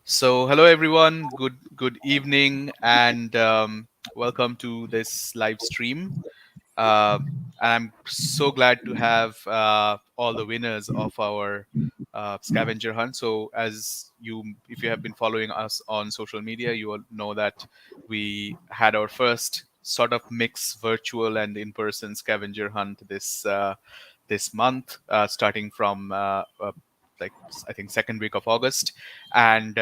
So, hello everyone. Good evening, and welcome to this live stream. Uh, I'm so glad to have all the winners of our scavenger hunt. So, if you have been following us on social media, you will know that we had our first sort of mix virtual and in-person scavenger hunt this month, starting from like I think second week of August, and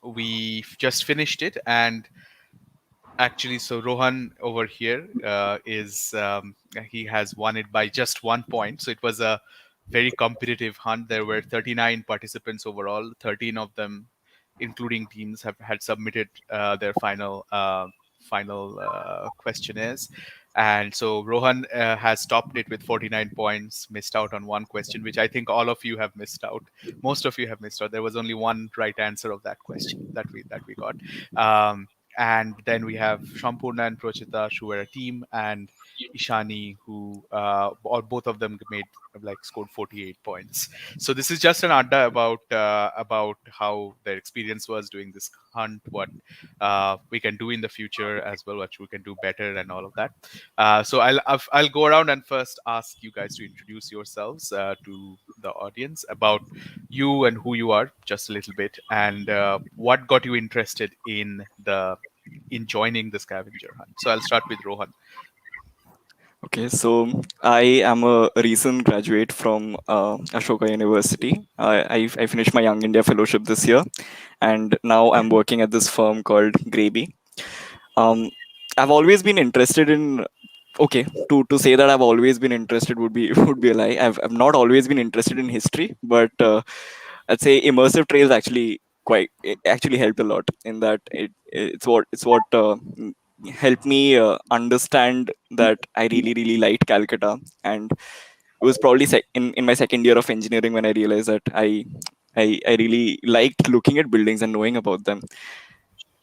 we just finished it. And actually, so Rohan over here is he has won it by just 1 point. So it was a very competitive hunt. There were 39 participants overall. 13 of them, including teams, have had submitted their final questionnaires. And so Rohan has topped it with 49 points, missed out on one question, which I think all of you have missed out. Most of you have missed out. There was only one right answer of that question that we got. And then we have Shampurna and Prochita, who were a team, and Ishani, who or both of them scored 48 points. So this is just an adda about how their experience was doing this hunt, what we can do in the future as well, what we can do better, and all of that. So I'll go around and first ask you guys to introduce yourselves to the audience about you and who you are, just a little bit, and what got you interested in joining the scavenger hunt. So I'll start with Rohan. Okay, so I am a recent graduate from Ashoka University. I finished my Young India Fellowship this year, and now I'm working at this firm called Graby. Um, I've always been interested in. Okay, to say that I've always been interested would be would be a lie. I've not always been interested in history, but I'd say immersive trails actually helped a lot in that it's what helped me understand that I really liked Calcutta, and it was probably in my second year of engineering when I realized that I really liked looking at buildings and knowing about them.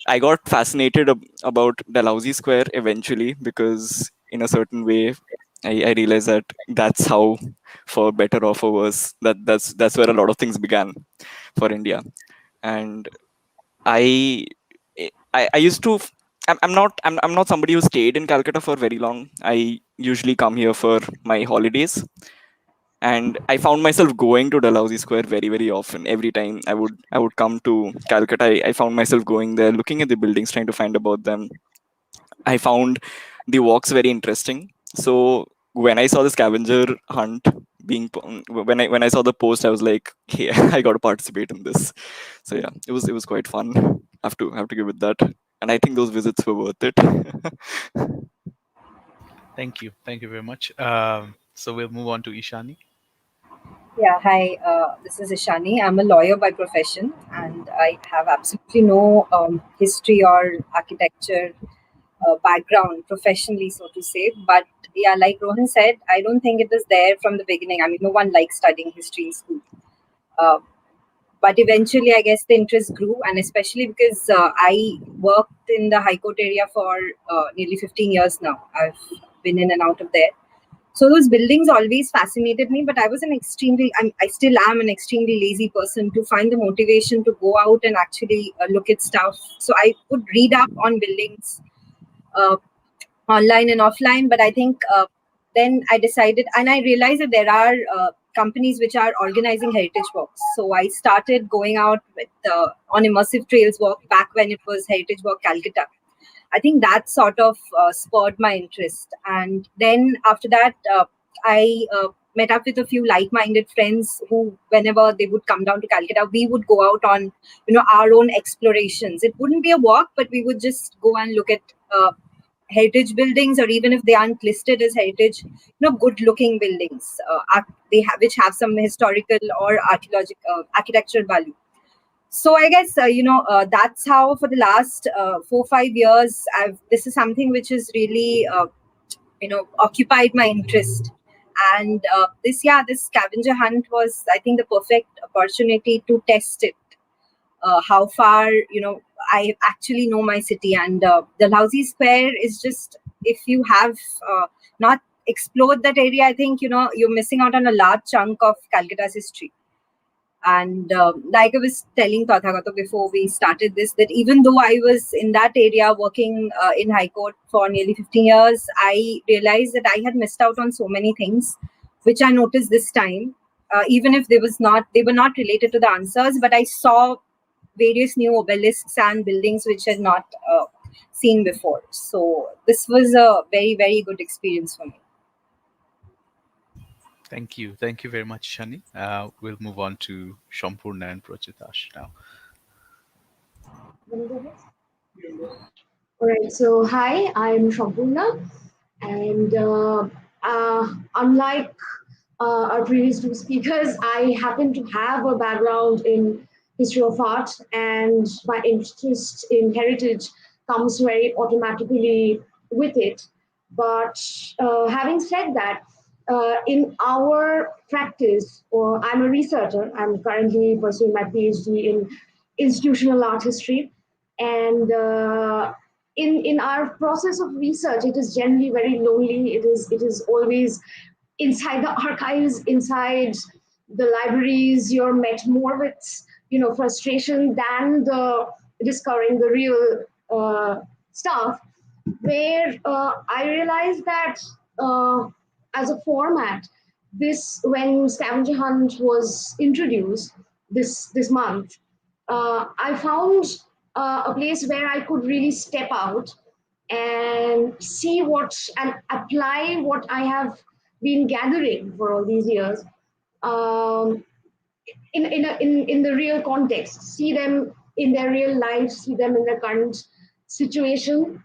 I got fascinated about Dalhousie Square eventually because in a certain way I realized that that's how, for better or for worse, that's where a lot of things began for India. And I I used to I'm not somebody who stayed in Calcutta for very long. I usually come here for my holidays, and I found myself going to Dalhousie Square very often. Every time I would come to Calcutta, I found myself going there, looking at the buildings, trying to find about them. I found the walks very interesting. So when I saw the scavenger hunt when I saw the post, I was like, hey, I got to participate in this. So yeah, it was quite fun. Have to give it that, and I think those visits were worth it. Thank you very much. So we'll move on to Ishani. Yeah, hi. This is Ishani. I'm a lawyer by profession, and I have absolutely no history or architecture background professionally, so to say. But yeah, like Rohan said, I don't think it was there from the beginning. I mean, no one likes studying history in school. Uh, but eventually, I guess the interest grew, and especially because I worked in the High Court area for nearly 15 years now. I've been in and out of there, so those buildings always fascinated me, but I was I still am an extremely lazy person to find the motivation to go out and actually look at stuff. So I would read up on buildings uh, online and offline, but I think then I decided, and I realized that there are companies which are organizing heritage walks. So I started going out with on Immersive Trails Walk back when it was Heritage Walk Calcutta. I think that sort of spurred my interest. And then after that, I met up with a few like-minded friends who, whenever they would come down to Calcutta, we would go out on, our own explorations. It wouldn't be a walk, but we would just go and look at heritage buildings, or even if they aren't listed as heritage, good-looking buildings, which have some historical or archaeological architectural value. So I guess that's how for the last 4 5 years this is something which has really occupied my interest. And this scavenger hunt was, I think, the perfect opportunity to test it, how far I actually know my city. And the Lousy Square is just, if you have not explored that area, I think you're missing out on a large chunk of Calcutta's history. And like I was telling Tathagata before we started this, that even though I was in that area working in High Court for nearly 15 years, I realized that I had missed out on so many things, which I noticed this time. Even if they were not related to the answers, but I saw various new obelisks and buildings which I had not seen before. So this was a very, very good experience for me. Thank you. Thank you very much, Shani. We'll move on to Shampurna and Prachitash now. All right, so hi, I'm Shampurna, and unlike our previous two speakers, I happen to have a background in history of art, and my interest in heritage comes very automatically with it. But having said that, in our practice, or I'm a researcher, I'm currently pursuing my PhD in institutional art history, and in our process of research, it is generally very lonely. It is always inside the archives, inside the libraries. You're met more with frustration than the discovering the real stuff. Where I realized that as a format, this when scavenger hunt was introduced this month, I found a place where I could really step out and see what and apply what I have been gathering for all these years um, in the real context, see them in their real lives, see them in their current situation,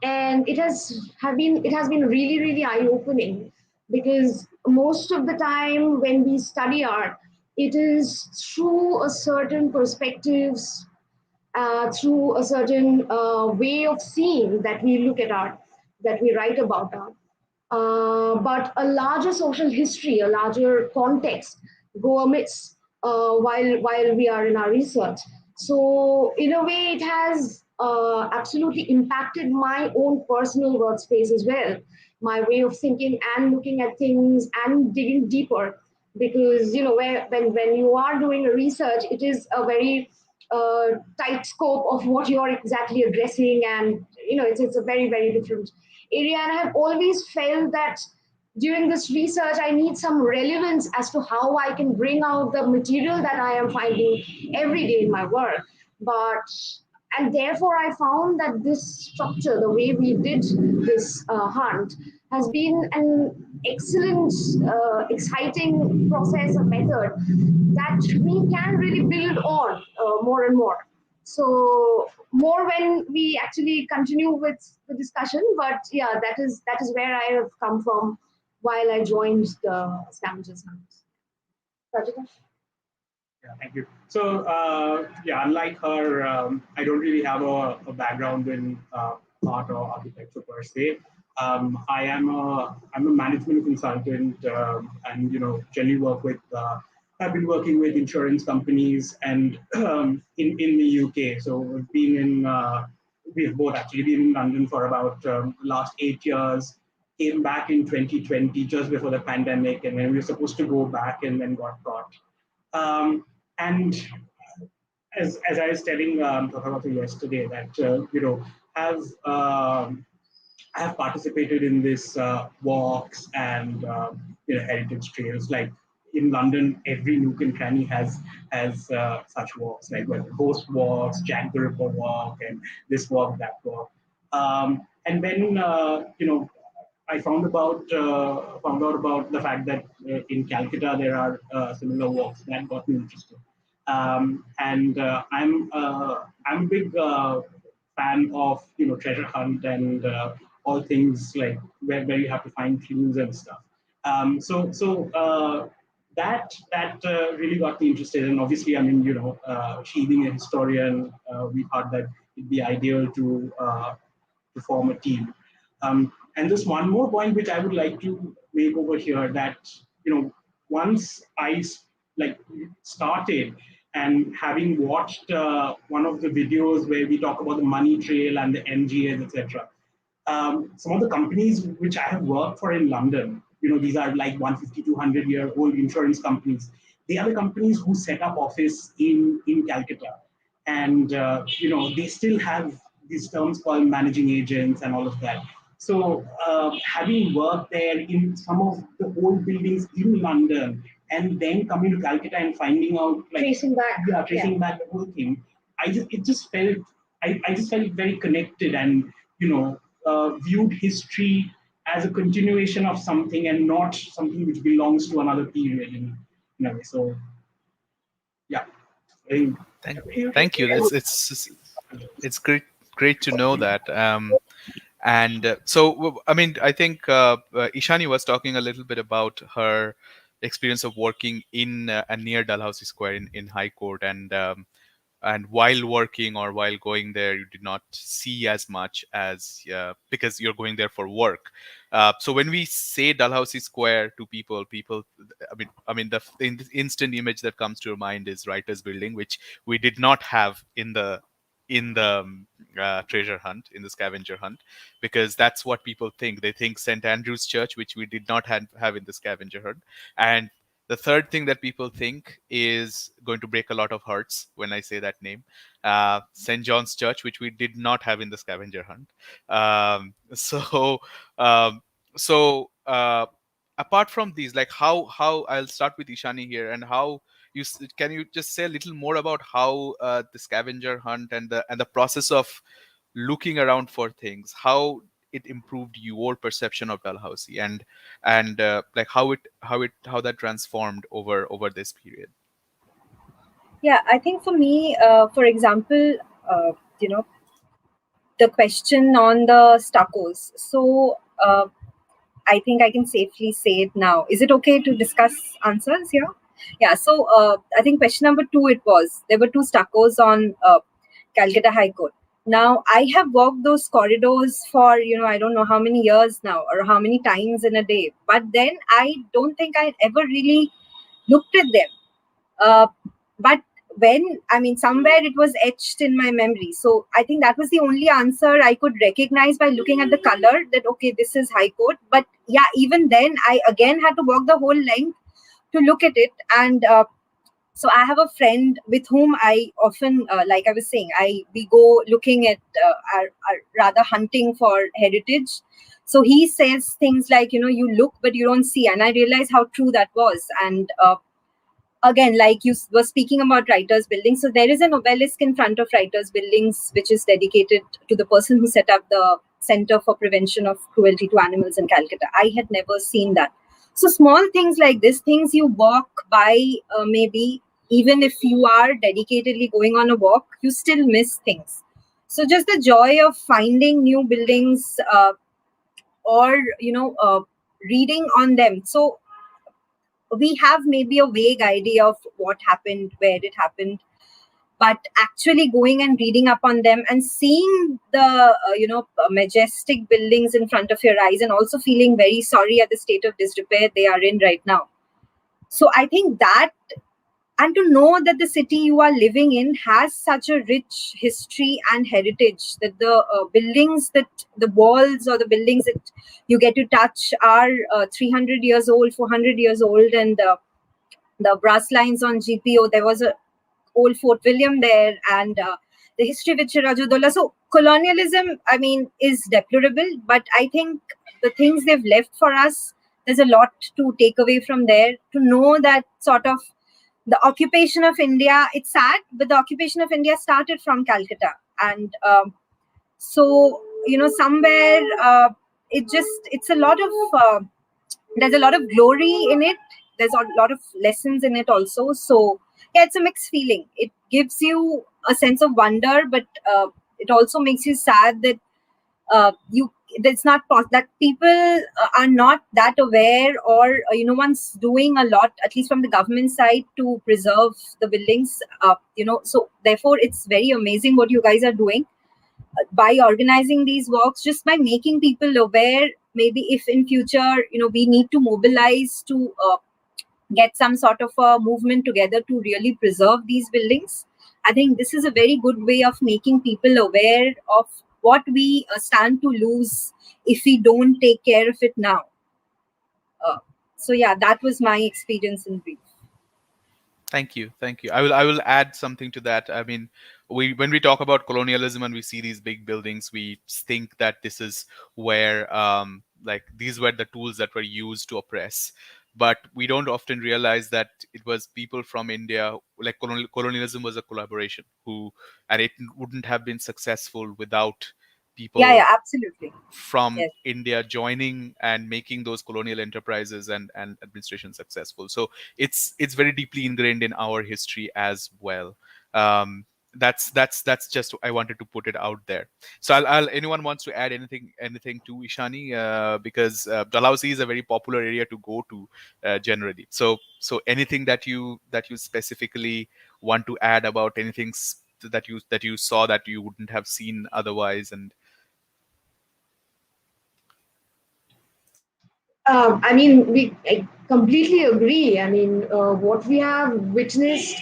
and it has been really really eye opening, because most of the time when we study art, it is through a certain perspectives, through a certain way of seeing that we look at art, that we write about art. But a larger social history, a larger context go amiss while we are in our research. So in a way, it has absolutely impacted my own personal workspace as well, my way of thinking and looking at things and digging deeper. Because when you are doing a research, it is a very tight scope of what you're exactly addressing, and it's a very very different area. And I have always felt that during this research, I need some relevance as to how I can bring out the material that I am finding every day in my work. But and therefore, I found that this structure, the way we did this hunt, has been an excellent, exciting process, a method that we can really build on more and more. So more when we actually continue with the discussion. But yeah, that is where I have come from while I joined the Scavengers Hunt. Rajita? Yeah, thank you. So, yeah, unlike her, I don't really have a background in art or architecture per se. I'm a management consultant, and generally work with. I've been working with insurance companies and in the UK. So we've both actually been in London for about last 8 years. Came back in 2020, just before the pandemic, and then we were supposed to go back and then got caught. And as I was telling Tathagata yesterday, that have I have participated in this walks and heritage trails. Like in London, every nook and cranny has such walks, like Ghost walks, Jack the Ripper walk, and this walk, that walk. And then I found out about the fact that in Calcutta there are similar walks. That got me interested. And I'm a big fan of treasure hunt and all things like where you have to find clues and stuff. That really got me interested. And obviously, I mean, she being a historian, we thought that it'd be ideal to form a team. And just one more point which I would like to make over here, that once like started and having watched one of the videos where we talk about the money trail and the MGAs, etc. Some of the companies which I have worked for in London, these are like 150, 200-year-old insurance companies. they are the companies who set up office in Calcutta, and they still have these terms called managing agents and all of that. So having worked there in some of the old buildings in London, and then coming to Calcutta and finding out, like, tracing back the whole thing, I just felt very connected, and viewed history as a continuation of something and not something which belongs to another period in a way. So yeah, I think Thank, thank you. It's great to know that. And I mean, I think Ishani was talking a little bit about her experience of working in and near Dalhousie Square in High Court, and while working or while going there, you did not see as much as because you're going there for work. So when we say Dalhousie Square to people, I mean the instant image that comes to your mind is Writers Building, which we did not have in the treasure hunt, in the scavenger hunt, because that's what people think. They think St. Andrew's Church, which we did not have in the scavenger hunt. And the third thing that people think is going to break a lot of hearts when I say that name, St. John's Church, which we did not have in the scavenger hunt. Um, so, um, so apart from these, like how I'll start with Ishani here, and how can you just say a little more about how the scavenger hunt and the process of looking around for things, how it improved your perception of Dalhousie, and like how that transformed over this period. Yeah, I think for me, for example, you know, the question on the stuccos. So I think I can safely say it now. Is it okay to discuss answers here? Yeah. So I think question number 2, there were two stuccos on Calcutta High Court. Now I have walked those corridors for I don't know how many years now or how many times in a day. But then I don't think I ever really looked at them. Uh, but when somewhere it was etched in my memory, so I think that was the only answer I could recognize by looking at the color, that okay, this is High Court. But yeah, even then I again had to walk the whole length to look at it. And so I have a friend with whom I often, like I was saying, we go looking at our rather hunting for heritage. So he says things like, you look but you don't see, and I realize how true that was. And again, like you were speaking about Writers Building, so there is an obelisk in front of Writers Buildings which is dedicated to the person who set up the Center for Prevention of Cruelty to Animals in Calcutta. I had never seen that. So small things like this, things you walk by, maybe even if you are dedicatedly going on a walk, you still miss things. So just the joy of finding new buildings, or reading on them. So we have maybe a vague idea of what happened, where it happened, but actually going and reading up on them and seeing the majestic buildings in front of your eyes, and also feeling very sorry at the state of disrepair they are in right now. So I think that, and to know that the city you are living in has such a rich history and heritage, that the buildings, that the walls or the buildings that you get to touch are 300 years old, 400 years old. And the brass lines on GPO, there was a old Fort William there, and the history with Sirajuddaulah. So colonialism, is deplorable, but I think the things they've left for us, there's a lot to take away from there. To know that sort of the occupation of India, it's sad, but the occupation of India started from Calcutta. And so, somewhere it's a lot of, there's a lot of glory in it. There's a lot of lessons in it also. So yeah, it's a mixed feeling. It gives you a sense of wonder, but it also makes you sad that you that's not that people are not that aware, or no one's doing a lot, at least from the government side, to preserve the buildings. So therefore it's very amazing what you guys are doing by organizing these walks, just by making people aware. Maybe if in future we need to mobilize to get some sort of a movement together to really preserve these buildings, I think this is a very good way of making people aware of what we stand to lose if we don't take care of it now. uh, so yeah, that was my experience in brief. Thank you, thank you. I will add something to that. I mean, we when we talk about colonialism and we see these big buildings, we think that this is where like these were the tools that were used to oppress. But we don't often realize that it was people from India. Like colonialism was a collaboration, who and it wouldn't have been successful without Yeah, yeah, people absolutely. from Yes. India joining and making those colonial enterprises and administration successful. So it's very deeply ingrained in our history as well. Um, that's just I wanted to put it out there. So I'll anyone wants to add anything to Ishani, because Dalhousie is a very popular area to go to generally. So anything that you specifically want to add about anything that you saw that you wouldn't have seen otherwise. And I mean, I completely agree. I mean, what we have witnessed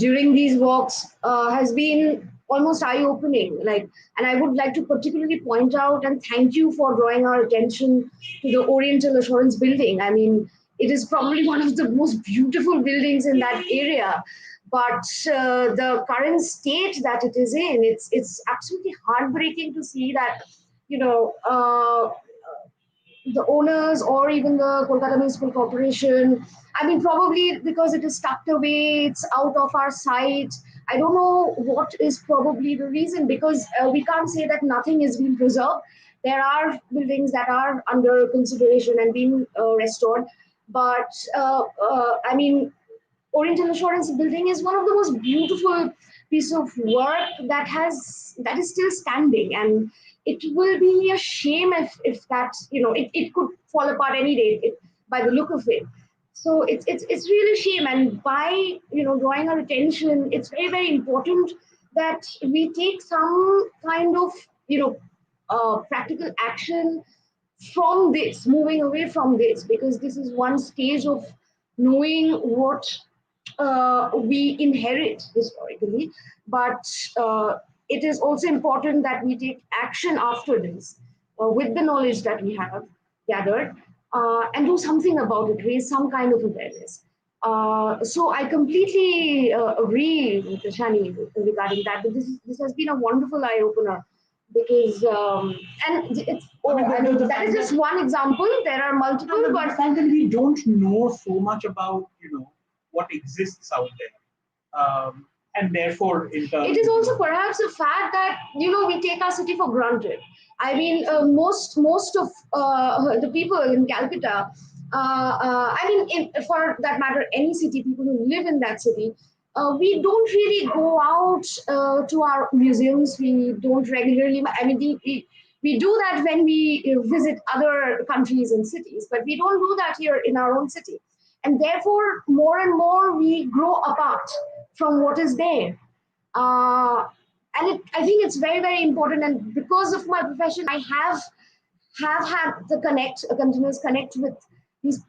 during these walks has been almost eye-opening. Like, and I would like to particularly point out and thank you for drawing our attention to the Oriental Assurance Building. I mean, it is probably one of the most beautiful buildings in that area. But the current state that it is in, it's absolutely heartbreaking to see that, you know, the owners or even the Kolkata Municipal Corporation. I mean, probably because it is tucked away, it's out of our sight. I don't know what is probably the reason, because we can't say that nothing is being preserved. There are buildings that are under consideration and being restored. But I mean, Oriental Assurance Building is one of the most beautiful piece of work that is still standing, and it will be a shame if that, it could fall apart any day by the look of it. So it's really a shame, and by drawing our attention, it's very very important that we take some kind of practical action from this, moving away from this, because this is one stage of knowing what we inherit historically, but it is also important that we take action after this with the knowledge that we have gathered, and do something about it, raise some kind of awareness. So I completely agree with Shani regarding that. But this has been a wonderful eye opener, because and it's I mean, that is just one example. There are multiple, The but fact that we don't know so much about what exists out there, and therefore in it terms is also perhaps a fact that we take our city for granted. I mean, most of the people in Calcutta, I mean, for that matter, any city, people who live in that city, we don't really go out to our museums. We don't regularly. I mean, we do that when we visit other countries and cities, but we don't do that here in our own city. And therefore, more and more we grow apart from what is there. uh, I think it's very very important. And because of my profession, I have had the connect, a continuous connect with these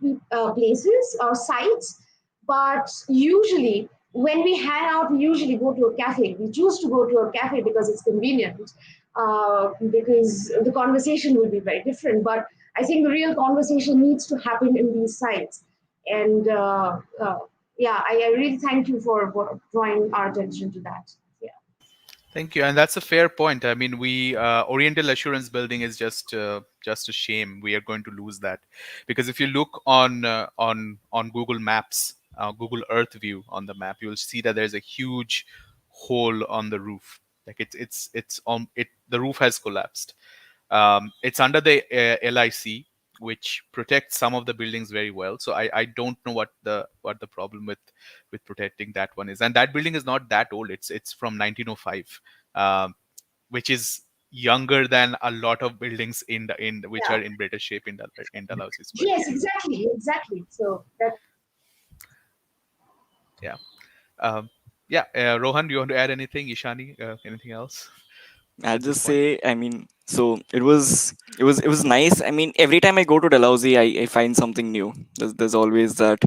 places or sites. But usually, when we hang out, we usually go to a cafe. We choose to go to a cafe because it's convenient, because the conversation will be very different. But I think the real conversation needs to happen in these sites. And yeah, I really thank you for drawing our attention to that. Yeah. thank you, and that's a fair point. I mean, we Oriental Assurance Building is just a shame. We are going to lose that because if you look on Google Maps, Google Earth view on the map, you'll see that there's a huge hole on the roof. Like it's on it. The roof has collapsed. It's under the LIC, which protects some of the buildings very well. So I don't know what the problem with protecting that one is. And that building is not that old. It's from 1905, um, which is younger than a lot of buildings in which Yeah. are in better shape in Dalhousie Square. Yes, exactly, exactly. So that Yeah. Um, yeah. Rohan, do you want to add anything? Ishani, anything else I'll at this just point? say, I mean, so it was nice. I mean, every time I go to Dalhousie, I find something new. There's always that.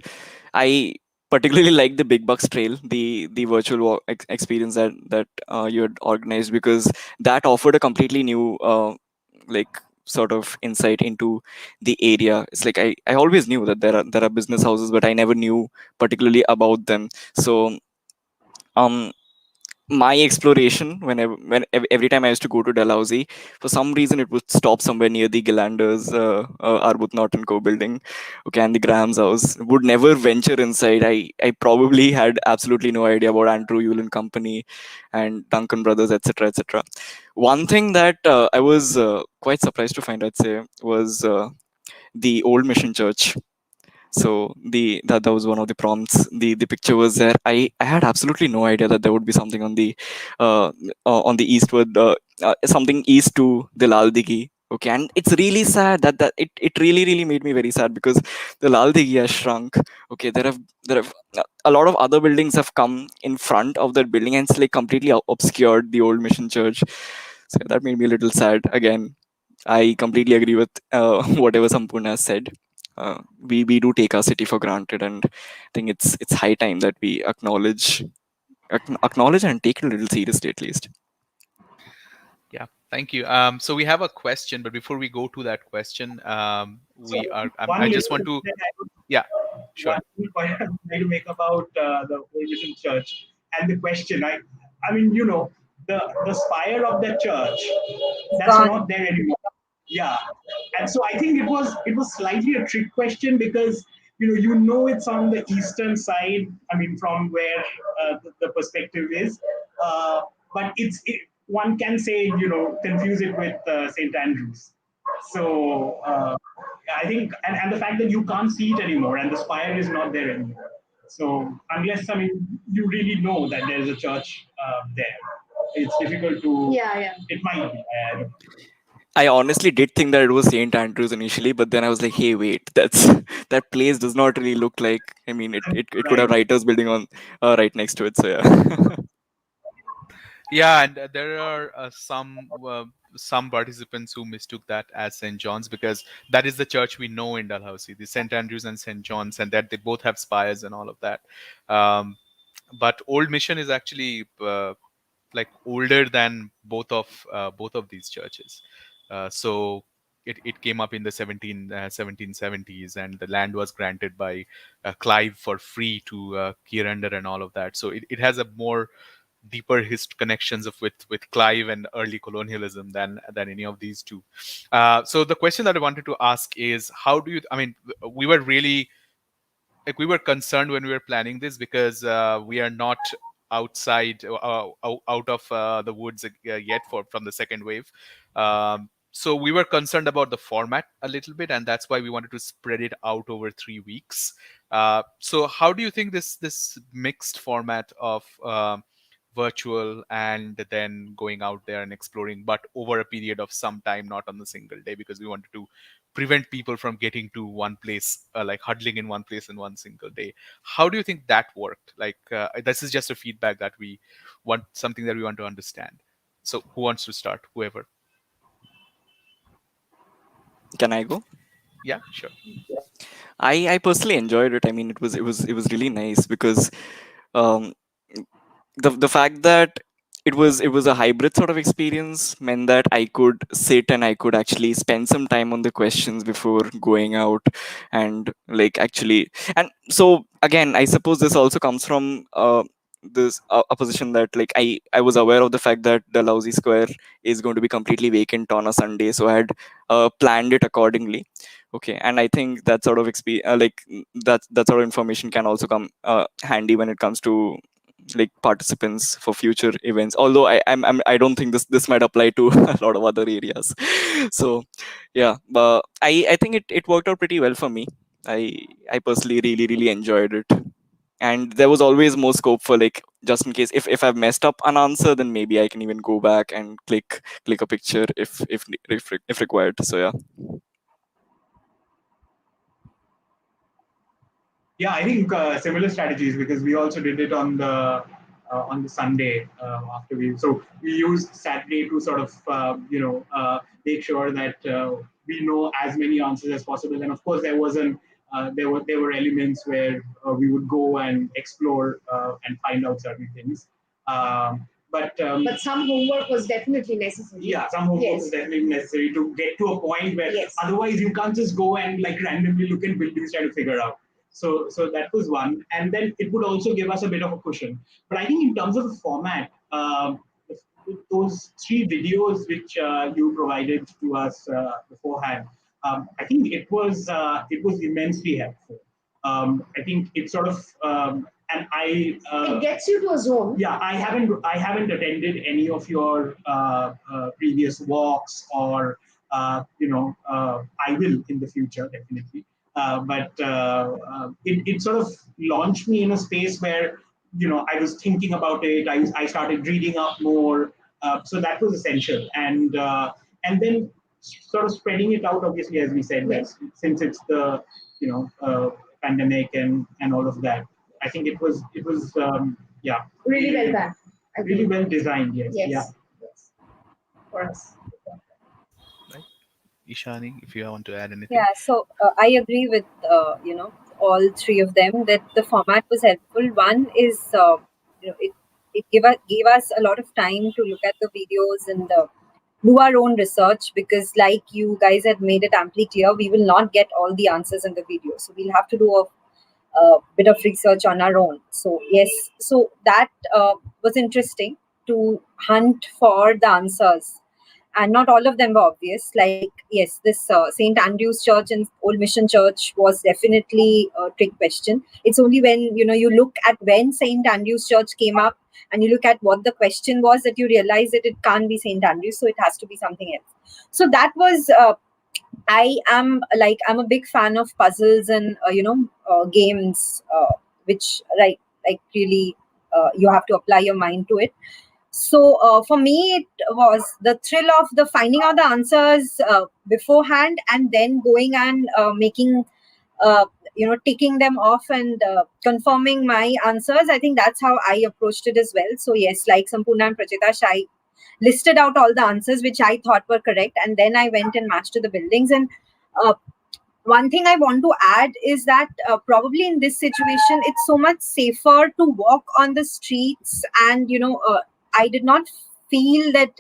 I particularly like the Big Bucks Trail, the virtual experience that you had organized, because that offered a completely new like sort of insight into the area. It's like I always knew that there are business houses, but I never knew particularly about them. So um my exploration, every time I used to go to Dalhousie, for some reason it would stop somewhere near the Galanders, Arbuthnot and Co building, okay, and the Graham's house. Would never venture inside. I probably had absolutely no idea about Andrew Yule and Company, and Duncan Brothers, etc., etc. One thing that I was quite surprised to find, I'd say, was the old Mission Church. So that was one of the prompts. The picture was there. I had absolutely no idea that there would be something uh, on the eastward, something east to the Lal Digi. Okay, and it's really sad that it really made me very sad, because the Lal Digi has shrunk. Okay, there have a lot of other buildings have come in front of that building, and it's like completely obscured the old Mission Church. So that made me a little sad. Again, I completely agree with whatever Sampurna has said. We do take our city for granted, and I think it's high time that we acknowledge and take it a little seriously, at least. Yeah, thank you. So we have a question, but before we go to that question, So I one just little want to, that I would yeah, sure. one point I would like to make about the Old Mission Church and the question. I mean, the spire of the church, It's that's gone. not there anymore. Yeah, and so I think it was slightly a trick question, because it's on the eastern side. I mean, from where the perspective is, uh, but one can say confuse it with St. Andrews. So I think, and the fact that you can't see it anymore and the spire is not there anymore. So unless, I mean, you really know that there's a church there, it's difficult to. Yeah, yeah. It might be. I don't know. I honestly did think that it was St. Andrews initially, but then I was like, hey, wait, that's that place does not really look like. I mean, it could have Right. writers building on right next to it. So yeah. Yeah, and there are some participants who mistook that as St. John's, because that is the church we know in Dalhousie, the St. Andrews and St. John's, and that they both have spires and all of that. Um, but Old Mission is actually like older than both of these churches. So it came up in the 1770s, and the land was granted by Clive for free to Kirander and all of that. So it has a more deeper connections of with Clive and early colonialism than any of these two. So the question that I wanted to ask is, how do you? I mean, we were really like we were concerned when we were planning this, because we are not outside out of the woods yet for from the second wave. So we were concerned about the format a little bit, and that's why we wanted to spread it out over 3 weeks. So how do you think this mixed format of virtual and then going out there and exploring, but over a period of some time, not on the single day, because we wanted to prevent people from getting to one place, like huddling in one place in one single day. How do you think that worked? Like, this is just a feedback that we want, something that we want to understand. So who wants to start? Whoever. Can I go? Yeah, sure. I personally enjoyed it. I mean, it was really nice, because um, the fact that it was a hybrid sort of experience meant that I could sit and I could actually spend some time on the questions before going out, and like actually, and so again, I suppose this also comes from this a position that, like, I was aware of the fact that the Lousy Square is going to be completely vacant on a Sunday, so I had planned it accordingly. Okay, and I think that sort of that sort of information can also come handy when it comes to like participants for future events, although I don't think this might apply to a lot of other areas. So yeah, but I think it worked out pretty well for me. I personally really enjoyed it, and there was always more scope for, like, just in case if I've messed up an answer, then maybe I can even go back and click a picture if required. So yeah. Yeah, I think similar strategies, because we also did it on the Sunday after we. So we used Saturday to sort of make sure that we know as many answers as possible. And of course, there were elements where we would go and explore and find out certain things. But some homework was definitely necessary. Yeah, some homework Yes. is definitely necessary to get to a point where Yes. otherwise you can't just go and like randomly look at buildings try to figure out. So that was one, and then it would also give us a bit of a cushion. But I think in terms of the format, those three videos which you provided to us beforehand, I think it was immensely helpful. I think it sort of and I It gets you to a zone. yeah, I haven't attended any of your previous walks, or I will in the future definitely. But it sort of launched me in a space where I was thinking about it. I started reading up more, so that was essential, and then sort of spreading it out. Obviously, as we said, Yes. since it's the pandemic and all of that, I think it was yeah, Really well done. I really think. well designed. Yes. Yes. Yeah. Yes. For us. Right, Ishani, if you want to add anything. Yeah, so I agree with all three of them that the format was helpful. One is it gave us a lot of time to look at the videos and do our own research, because like you guys had made it amply clear, we will not get all the answers in the video, so we'll have to do a bit of research on our own. So yes, so that was interesting to hunt for the answers, and not all of them were obvious. Like yes, this St. Andrew's Church and Old Mission Church was definitely a trick question. It's only when you look at when St. Andrew's Church came up and you look at what the question was that you realize that it can't be St. Andrews, so it has to be something else. So that was I'm a big fan of puzzles and games, which like really you have to apply your mind to it. So for me, it was the thrill of the finding out the answers beforehand, and then going and making ticking them off and confirming my answers. I think that's how I approached it as well. So yes, like Sampurna and Prachitash, I listed out all the answers which I thought were correct, and then I went and matched to the buildings. And uh, one thing I want to add is that probably in this situation, it's so much safer to walk on the streets, and I did not feel that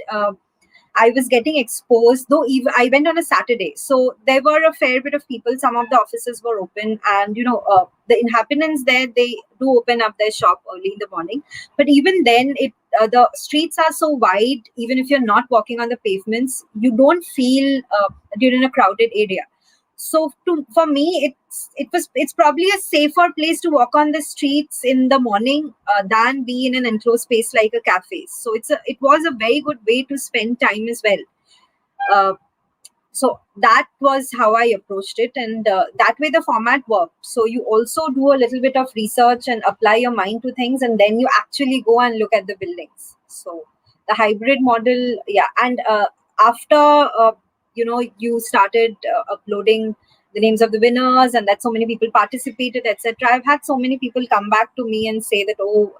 I was getting exposed, though even I went on a Saturday. So there were a fair bit of people. Some of the offices were open, and the inhabitants there, they do open up their shop early in the morning. But even then, the streets are so wide. Even if you're not walking on the pavements, you don't feel you're in a crowded area. So for me, it's probably a safer place to walk on the streets in the morning than be in an enclosed space like a cafe. So it was a very good way to spend time as well. Uh, so that was how I approached it, and that way the format worked. So you also do a little bit of research and apply your mind to things, and then you actually go and look at the buildings. So the hybrid model, yeah. And after you started uploading the names of the winners, and that so many people participated, etc. I've had so many people come back to me and say that, oh,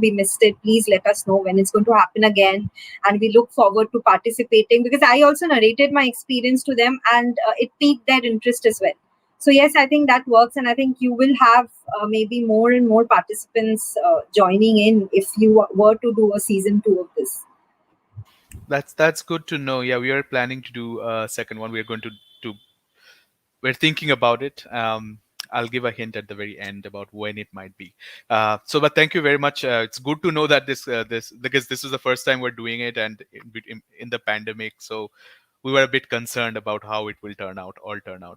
we missed it, please let us know when it's going to happen again, and we look forward to participating, because I also narrated my experience to them, and it piqued their interest as well. So yes, I think that works, and I think you will have maybe more and more participants joining in if you were to do a season 2 of this. That's good to know. Yeah, we are planning to do a second one. To we're thinking about it. I'll give a hint at the very end about when it might be. But thank you very much. It's good to know that this because this is the first time we're doing it, and in the pandemic, so we were a bit concerned about how it will turn out,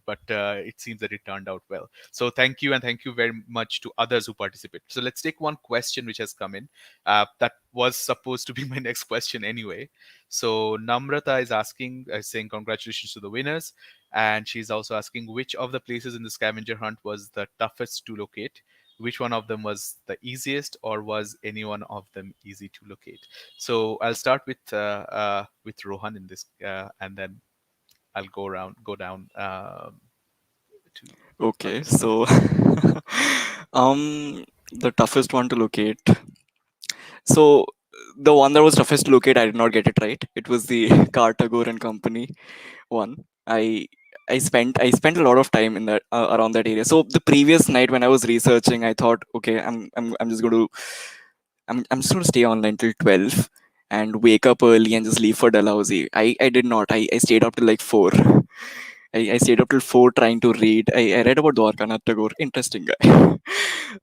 but it seems that it turned out well. So thank you, and thank you very much to others who participate. So let's take one question which has come in. That was supposed to be my next question anyway. So Namrata is asking, saying congratulations to the winners, and she's also asking which of the places in the scavenger hunt was the toughest to locate. Which one of them was the easiest, or was any one of them easy to locate? So I'll start with Rohan in this, and then I'll go down to Okay, others. so the toughest one to locate. So the one that was toughest to locate, I did not get it right. It was the Cartagor and Company one. I spent a lot of time in that around that area. So the previous night when I was researching, I thought, okay, I'm just going to I'm just going to stay online till 12 and wake up early and just leave for Dalhousie. I did not. I stayed up till like 4. I stayed up till 4 trying to read. I read about Dwarkanath Tagore. Interesting guy.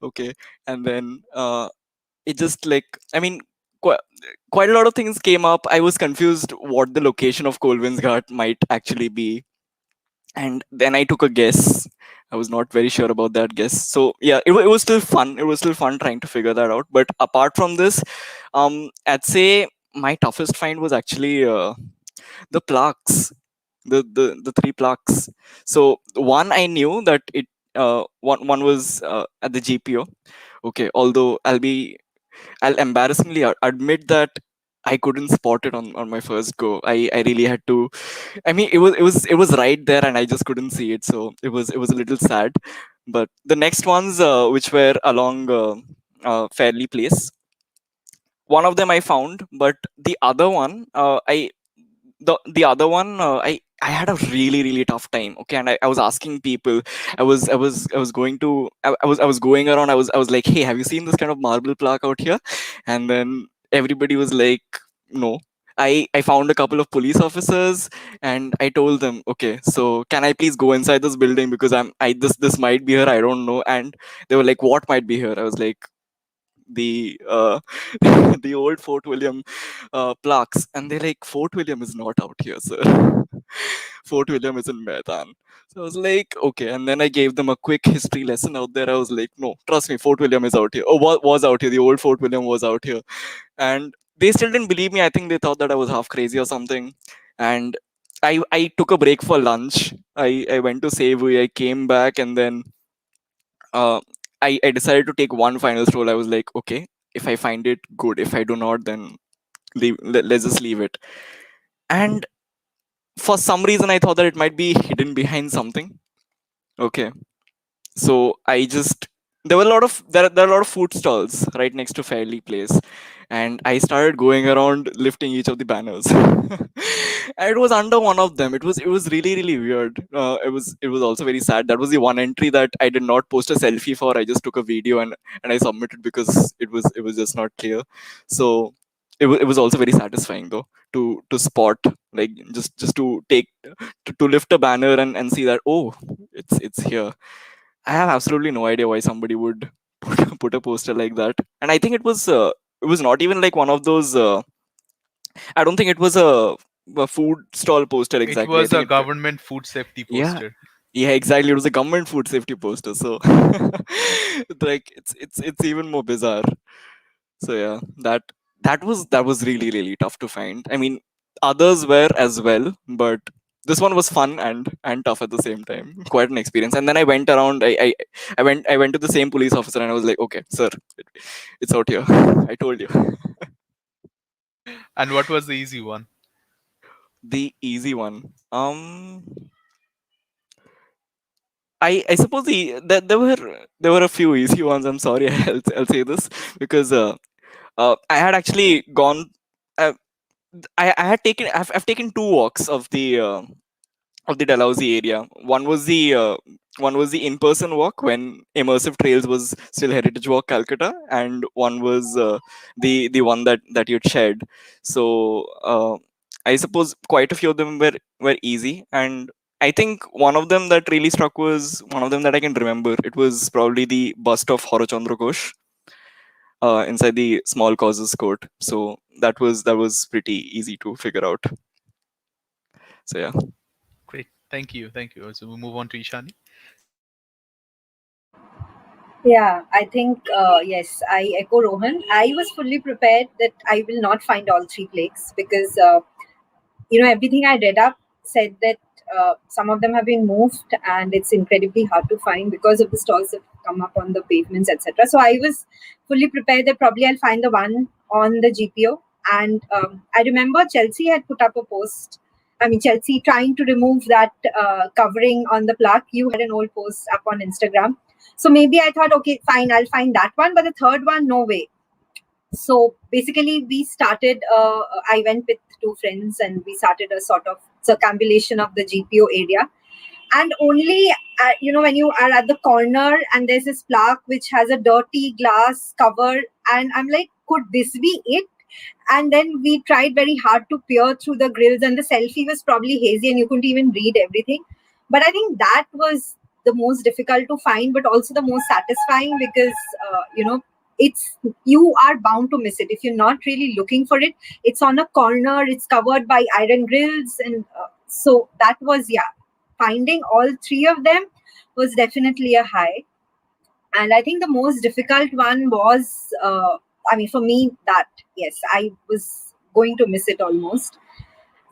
Okay. And then it just like, I mean, quite a lot of things came up. I was confused what the location of Colvin's Ghat might actually be. And then I took a guess. I was not very sure about that guess. So yeah, it was still fun. It was still fun trying to figure that out. But apart from this, I'd say my toughest find was actually the plaques, the three plaques. So one I knew that it one was at the GPO. Okay, although I'll embarrassingly admit that I couldn't spot it on my first go. I really had to. I mean, it was right there, and I just couldn't see it. So it was a little sad. But the next ones, which were along Fairly Place, one of them I found, but the other one, the other one, I had a really tough time. Okay, and I was asking people. I was going to. I was going around. I was like, hey, have you seen this kind of marble plaque out here? And then everybody was like, no. I found a couple of police officers and I told them, okay, so can I please go inside this building because this might be here, I don't know. And they were like, what might be here? I was like, the the old Fort William plaques, and they're like, Fort William is not out here, sir. Fort William is in Maidan. So I was like, okay. And then I gave them a quick history lesson out there. I was like, no, trust me, Fort William is out here. Oh, was out here. The old Fort William was out here. And they still didn't believe me. I think they thought that I was half crazy or something. And I took a break for lunch. I went to Savoy. I came back, and then uh, I decided to take one final stroll. I was like, okay, if I find it, good. If I do not, then let's just leave it. And for some reason, I thought that it might be hidden behind something. Okay, so I just there were a lot of there are a lot of food stalls right next to Fairly Place, and I started going around lifting each of the banners. And it was under one of them. It was really weird. It was also very sad. That was the one entry that I did not post a selfie for. I just took a video and I submitted because it was just not clear. So it was also very satisfying though to spot, like, just to take to lift a banner and see that, oh, it's here. I have absolutely no idea why somebody would put a poster like that. And I think it was not even like one of those. I don't think it was a food stall poster It exactly. I was a think it. government food safety Yeah, poster. yeah, exactly. It was a government food safety poster. So, like, it's even more bizarre. So yeah, that was really tough to find. I mean, others were as well, but this one was fun and tough at the same time. Quite an experience. And then I went around. I went to the same police officer and I was like, okay, sir, it's out here. I told you. And what was the easy one? The easy one. I suppose there were a few easy ones. I'm sorry, I'll say this because I had actually gone. Uh, I had taken. I've taken two walks of the Dalhousie area. One was the in-person walk when Immersive Trails was still Heritage Walk Calcutta, and one was the one that you'd shared. So I suppose quite a few of them were easy, and I think one of them that really struck was one of them that I can remember. It was probably the bust of Horachandra Ghosh inside the Small Causes Court. So that was pretty easy to figure out. So yeah. Great. Thank you. So we move on to Ishani. Yeah, I think, yes, I echo Rohan. I was fully prepared that I will not find all three plagues because everything I read up said that some of them have been moved and it's incredibly hard to find because of the stalls that come up on the pavements, etc. So I was fully prepared that probably I'll find the one on the GPO. And I remember Chelsea had put up a post. I mean, Chelsea trying to remove that covering on the plaque. You had an old post up on Instagram. So maybe I thought, okay, fine, I'll find that one. But the third one, no way. So basically, we started. I went with two friends, and we started a sort of circumambulation of the GPO area. And only when you are at the corner, and there's this plaque which has a dirty glass cover, and I'm like, could this be it? And then we tried very hard to peer through the grills, and the selfie was probably hazy and you couldn't even read everything. But I think that was the most difficult to find, but also the most satisfying, because it's, you are bound to miss it if you're not really looking for it. It's on a corner, it's covered by iron grills, and so that was, yeah, finding all three of them was definitely a high. And I think the most difficult one was, for me, that, yes, I was going to miss it almost.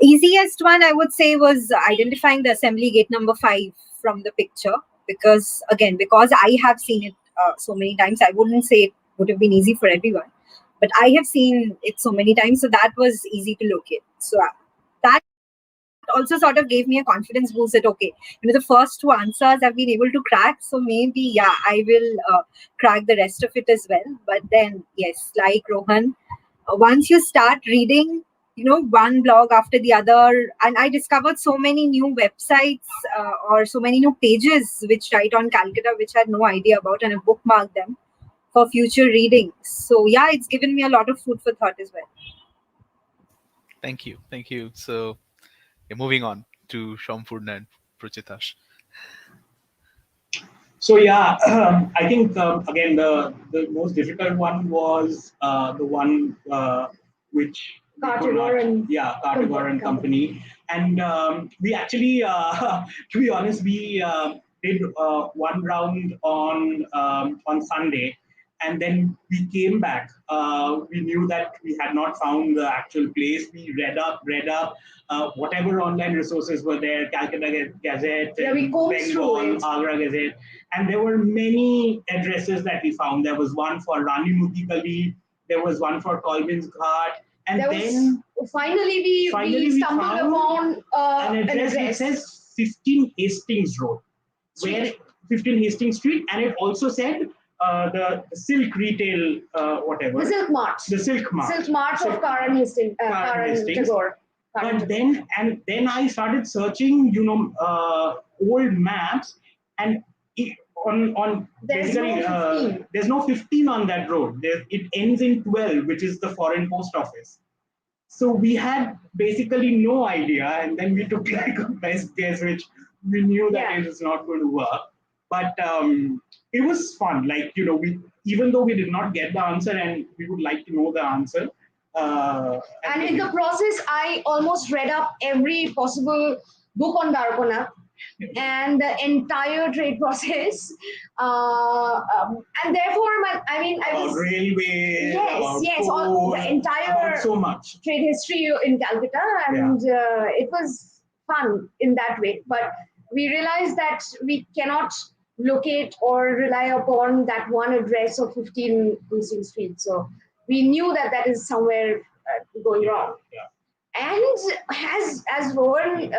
Easiest one, I would say, was identifying the assembly gate number 5 from the picture, because I have seen it so many times. I wouldn't say it would have been easy for everyone, but I have seen it so many times, so that was easy to locate. So that also sort of gave me a confidence boost that, okay, the first two answers I've been able to crack, so maybe, yeah, I will crack the rest of it as well. But then, yes, like Rohan, once you start reading, one blog after the other, and I discovered so many new websites or so many new pages which write on Calcutta, which I had no idea about, and I bookmarked them for future reading. So yeah, it's given me a lot of food for thought as well. Thank you. Thank you. So, moving on to Shamfurna and Prochitash. So yeah, I think again the most difficult one was the one which Carter and Carter and Company, and we actually, to be honest, we did one round on Sunday, and then we came back. We knew that we had not found the actual place. We read up, whatever online resources were there, Calcutta Gazette, we combed through Bengal, it. Agra Gazette, and there were many addresses that we found. There was one for Rani Muti Gali, there was one for Colvin's Ghat, and finally we stumbled upon an address that says 15 Hastings Road, where 15 Hastings Street, and it also said the silk retail, whatever. The Silk Mart. The Silk Mart. Silk Mart of Karan Hastings. Tagore. But then I started searching, old maps, and on there's no 15. There's no 15 on that road. It ends in 12, which is the foreign post office. So we had basically no idea, and then we took like a best guess, which we knew that it was not going to work. But it was fun. Like, we, even though we did not get the answer, and we would like to know the answer. And in the process, I almost read up every possible book on Darapana and the entire trade process. And therefore, I was... railways, yes, food, all the entire so much trade history in Calcutta, and it was fun in that way. But we realized that we cannot locate or rely upon that one address of 15 Hastings Street. So we knew that is somewhere going wrong. Yeah. And as Rohan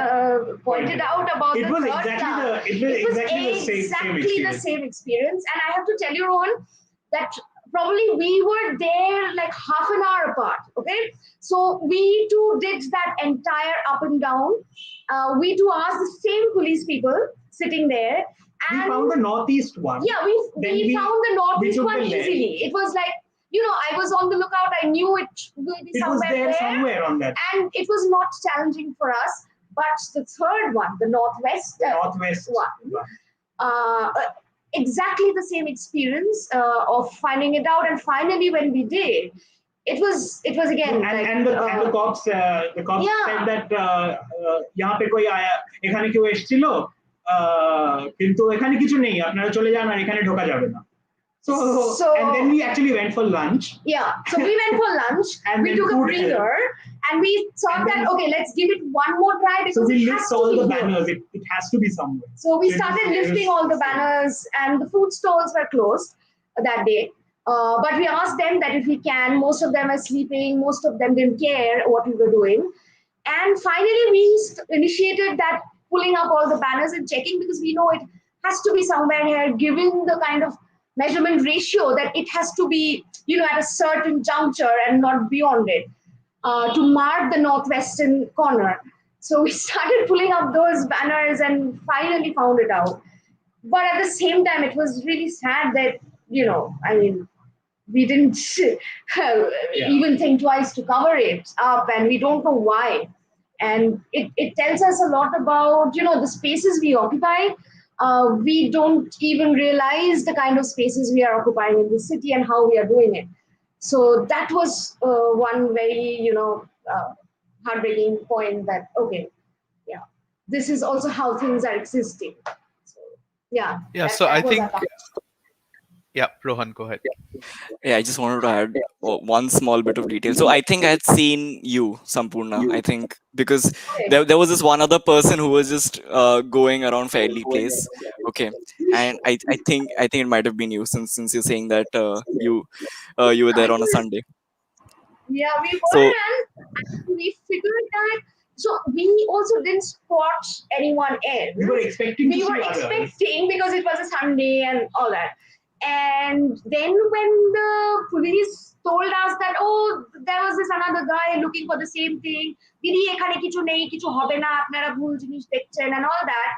pointed out about it the was third exactly the same experience. And I have to tell you, Rohan, that probably we were there like half an hour apart. Okay, so we too did that entire up and down. We too asked the same police people sitting there. And we found the northeast one. Yeah, we found the northeast one easily. It was like, I was on the lookout. I knew it will be somewhere on that. And it was not challenging for us. But the third one, the northwest one, exactly the same experience of finding it out. And finally, when we did, it was again. And the cops said that यहाँ पे कोई आया, एखाने क्यों एसचिलो, किंतु एखाने किचु नहीं, अपनारा चले जाना, एखाने ढोका जावे ना. So and then we actually went for lunch. Yeah, so we went for lunch. And we took a breather, and we thought that, okay, let's give it one more try, because so we lift all the banners. It has to be somewhere. So we started lifting all the banners, and the food stalls were closed that day. But we asked them that if we can. Most of them are sleeping. Most of them didn't care what we were doing. And finally, we initiated that pulling up all the banners and checking, because we know it has to be somewhere here, given the kind of measurement ratio that it has to be, at a certain juncture and not beyond it, to mark the northwestern corner. So we started pulling up those banners and finally found it out. But at the same time, it was really sad that, we didn't even think twice to cover it up, and we don't know why. And it tells us a lot about the spaces we occupy. We don't even realize the kind of spaces we are occupying in the city and how we are doing it. So that was one very heartbreaking point, that okay, yeah, this is also how things are existing. So yeah, Yeah, that so I that was our think, tough. yeah, Rohan, go ahead. Yeah, I just wanted to add one small bit of detail. So I think I had seen you, Sampurna. I think because Okay. there was this one other person who was just going around Fairly Place. Okay, and I think it might have been you, since you're saying that you were there I on a think Sunday. yeah, we were, So and we figured that. So we also didn't spot anyone else. We were expecting to We were see others. expecting, because it was a Sunday and all that. And then when the police told us that, oh, there was this another guy looking for the same thing, দিদি এখানে কিছু নেই, কিছু হবে না, আপনারা ভুল জিনিস দেখছেন and all that.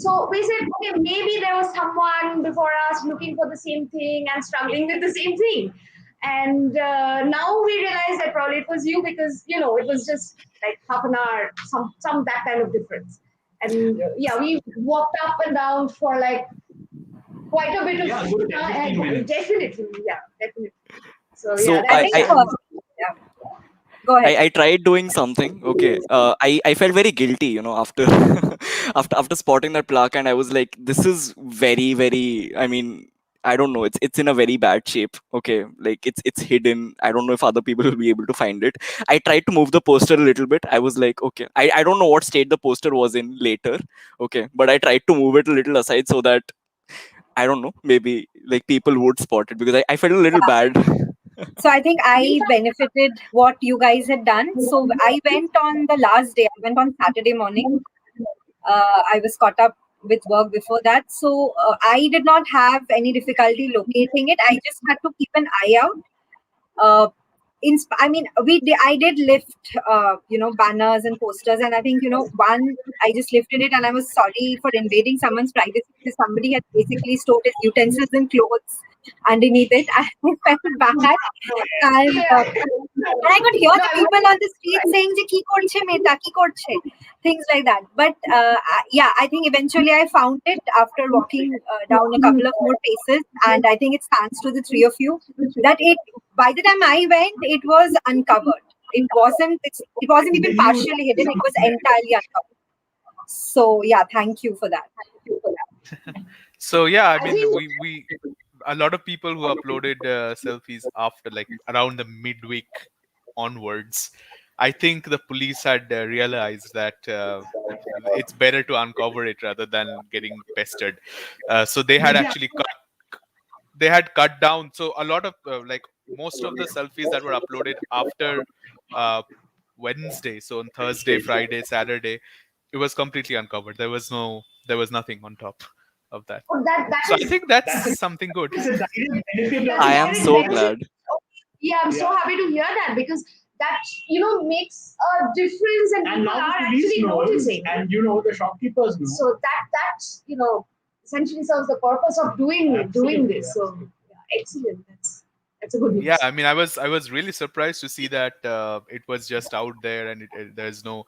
So we said, okay, maybe there was someone before us looking for the same thing and struggling with the same thing. And now we realize that probably it was you, because it was just like half an hour, some that kind of difference. And yeah, we walked up and down for like quite a bit of Yeah, good 10, 15 minutes. definitely, yeah, definitely. So yeah, so I that think, I yeah, go ahead. I tried doing something. Okay. I felt very guilty, after after spotting that plaque, and I was like, this is very, very. I mean, I don't know. It's in a very bad shape. Okay, like it's hidden. I don't know if other people will be able to find it. I tried to move the poster a little bit. I was like, okay. I don't know what state the poster was in later. Okay, but I tried to move it a little aside so that I don't know, maybe like people would spot it, because I felt a little bad. So I think we I benefited what you guys had done. So I went on the last day. I went on Saturday morning. I was caught up with work before that, so I did not have any difficulty locating it. I just had to keep an eye out. Uh, I mean, I did lift, banners and posters, and I think one I just lifted it, and I was sorry for invading someone's privacy because somebody had basically stored his utensils and clothes underneath it. I felt bad, and yeah. I could hear No, the I was people on the street saying, "Je ki korche meta, ki korche," things like that. But yeah, I think eventually I found it after walking down a couple of more paces, and I think it's thanks to the three of you that by the time I went, it was uncovered. It wasn't even partially hidden. It was entirely uncovered. So yeah, thank you for that. So yeah, I I mean, think we a lot of people who uploaded selfies after, like, around the midweek onwards. I think the police had realized that it's better to uncover it rather than getting pestered. So they had Yeah, actually cut down. So a lot of like most of the selfies that were uploaded after uh, Wednesday, so on Thursday, Friday, Saturday, it was completely uncovered. There was nothing on top of that. that So I is think that's that's a, something good. that's a direct benefit of that's I a am direct so benefit. glad. Yeah, I'm so yeah. happy to hear that, because that makes a difference, and And people now the are police actually knows, noticing. and the shopkeepers know. So that essentially serves the purpose of doing Absolutely, this. So absolutely. yeah, excellent. That's a good Yeah, news. I mean, I was really surprised to see that it was just out there, and there's no,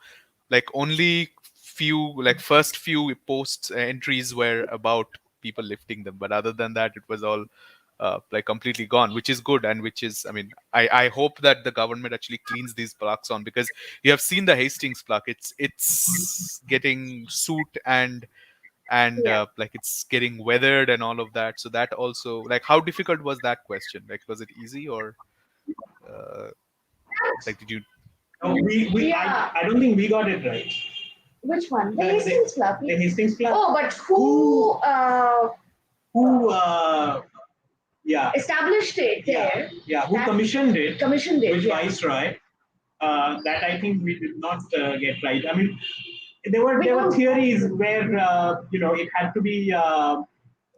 like, only few, like, first few posts entries were about people lifting them, but other than that, it was all like completely gone, which is good, and which is, I mean, I hope that the government actually cleans these plaques on, because you have seen the Hastings plaque. It's getting soot and Yeah. like it's getting weathered and all of that. So that also, like, how difficult was that question? Like, was it easy, or uh, like, did you? No, we Yeah. I don't think we got it right. Which one? The The, Hastings Club. the Hastings Club. Oh, but who Who yeah, established it there? yeah, who That commissioned it commissioned it. with Yeah. Viceroy? That I think we did not get right. I mean, We there were don't. theories where it had to be